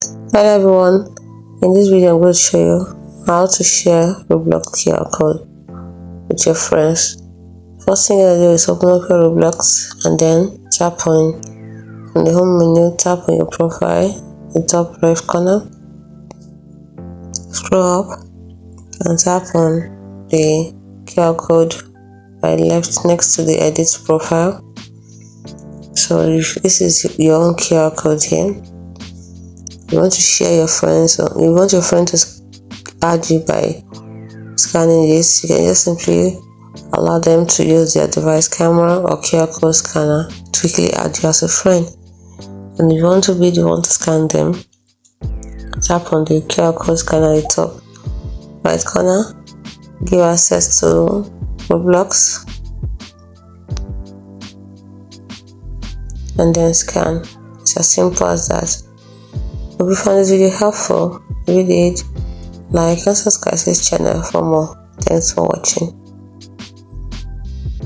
Hello everyone, in this video I'm going to show you how to share Roblox QR code with your friends. First thing you're going to do is open up your Roblox and then tap on from the home menu, tap on your profile in the top left corner, scroll up and tap on the QR code by left next to the edit profile. So if this is your own QR code here, you want to share your friends, or you want your friend to add you by scanning this, you can just simply allow them to use their device camera or QR code scanner to quickly add you as a friend. And if you want to be the one to scan them, tap on the QR code scanner at the top right corner, give access to Roblox, and then scan. It's as simple as that. If you found this video helpful, if you did, like and subscribe to this channel for more. Thanks for watching.